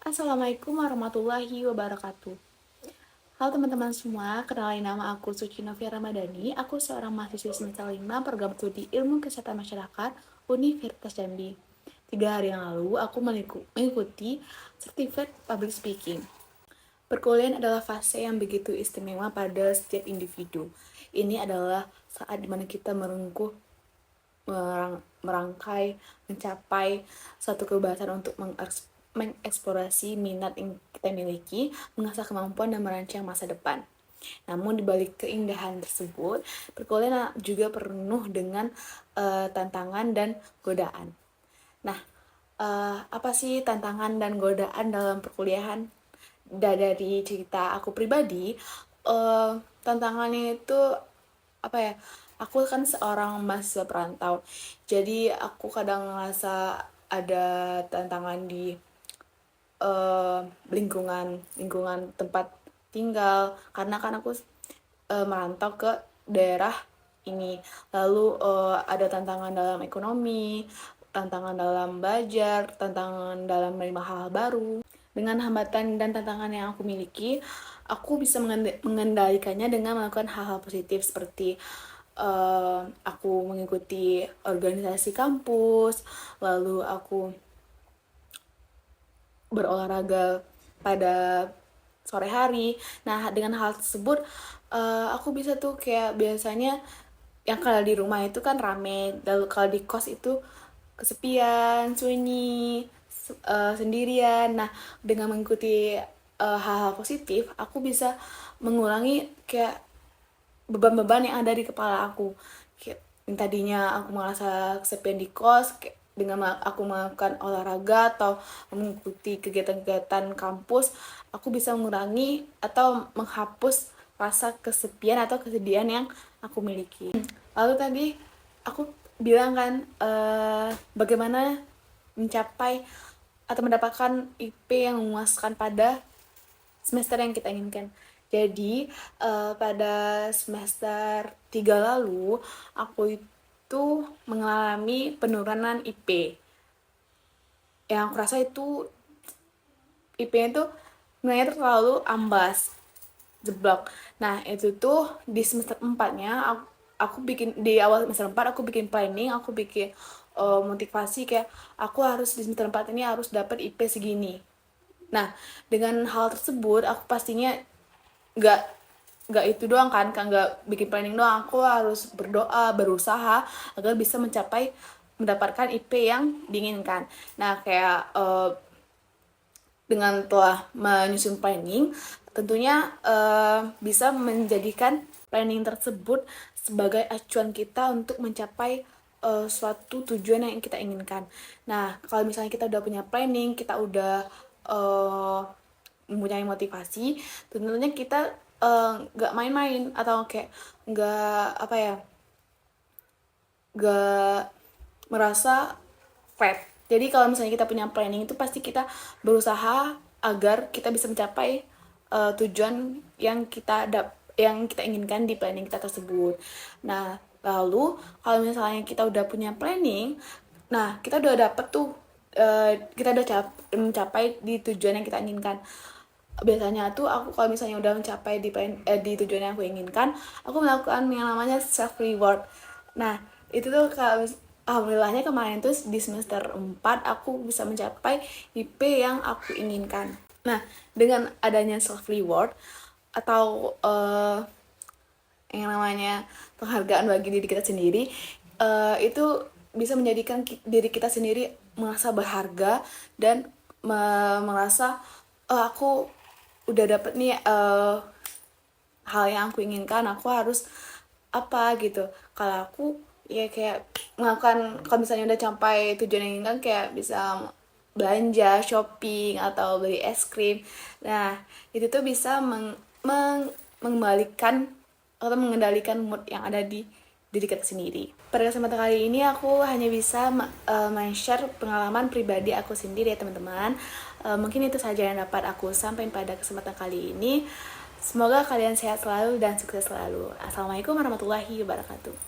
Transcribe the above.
Assalamualaikum warahmatullahi wabarakatuh. Halo teman-teman semua, kenalin nama aku Suci Novia Ramadhani. Aku seorang mahasiswa semester 5 program studi Ilmu Kesehatan Masyarakat Universitas Jambi. 3 hari yang lalu, aku mengikuti Certificate Public Speaking. Perkuliahan adalah fase yang begitu istimewa pada setiap individu. Ini adalah saat dimana kita merangkai, mencapai suatu kebebasan untuk mengeksplorasi minat yang kita miliki, mengasah kemampuan dan merancang masa depan. Namun di balik keindahan tersebut, perkuliahan juga penuh dengan tantangan dan godaan. Nah, apa sih tantangan dan godaan dalam perkuliahan? Dari cerita aku pribadi, tantangannya itu apa ya? Aku kan seorang mahasiswa perantau, jadi aku kadang ngerasa ada tantangan di lingkungan tempat tinggal, karena kan aku merantau ke daerah ini. Lalu ada tantangan dalam ekonomi, tantangan dalam belajar, tantangan dalam menerima hal-hal baru. Dengan hambatan dan tantangan yang aku miliki, aku bisa mengendalikannya dengan melakukan hal-hal positif seperti aku mengikuti organisasi kampus, lalu aku berolahraga pada sore hari. Nah, dengan hal tersebut aku bisa tuh kayak biasanya yang kalau di rumah itu kan rame, lalu kalau di kos itu kesepian, sunyi, sendirian. Nah, dengan mengikuti hal-hal positif, aku bisa mengurangi kayak beban-beban yang ada di kepala aku. Kayak yang tadinya aku merasa kesepian di kos, kayak dengan aku melakukan olahraga atau mengikuti kegiatan-kegiatan kampus, aku bisa mengurangi atau menghapus rasa kesepian atau kesedihan yang aku miliki. Lalu tadi aku bilang kan bagaimana mencapai atau mendapatkan IP yang memuaskan pada semester yang kita inginkan. Jadi pada semester 3 lalu aku itu mengalami penurunan IP. Yang aku rasa itu IP-nya tuh nilainya terlalu ambas, jeblok. Nah, itu tuh di semester 4-nya aku bikin, di awal semester 4 aku bikin planning, aku bikin motivasi kayak aku harus di semester 4 ini harus dapat IP segini. Nah, dengan hal tersebut aku pastinya nggak itu doang kan nggak bikin planning doang, aku harus berdoa, berusaha agar bisa mendapatkan IP yang diinginkan. Nah, kayak dengan telah menyusun planning, tentunya bisa menjadikan planning tersebut sebagai acuan kita untuk mencapai suatu tujuan yang kita inginkan. Nah, kalau misalnya kita udah punya planning, kita udah mempunyai motivasi, tentunya kita nggak main-main atau kayak nggak merasa flat. Jadi kalau misalnya kita punya planning itu pasti kita berusaha agar kita bisa mencapai tujuan yang kita inginkan di planning kita tersebut. Nah, lalu kalau misalnya kita udah punya planning, nah kita udah dapet tuh kita udah mencapai di tujuan yang kita inginkan. Biasanya tuh aku kalau misalnya udah mencapai di tujuan yang aku inginkan, aku melakukan yang namanya self reward. Nah, itu tuh kalau alhamdulillahnya kemarin tuh di semester 4 aku bisa mencapai IP yang aku inginkan. Nah, dengan adanya self reward atau yang namanya penghargaan bagi diri kita sendiri, itu bisa menjadikan diri kita sendiri merasa berharga dan merasa aku udah dapet nih hal yang aku inginkan, aku harus apa gitu. Kalau aku ya kayak melakukan, kalau misalnya udah sampai tujuan yang inginkan, kayak bisa belanja, shopping, atau beli es krim. Nah, itu tuh bisa mengembalikan atau mengendalikan mood yang ada di diri kita sendiri. Pada kesempatan kali ini aku hanya bisa men-share pengalaman pribadi aku sendiri ya teman-teman. Mungkin itu saja yang dapat aku sampaikan pada kesempatan kali ini. Semoga kalian sehat selalu dan sukses selalu. Assalamualaikum warahmatullahi wabarakatuh.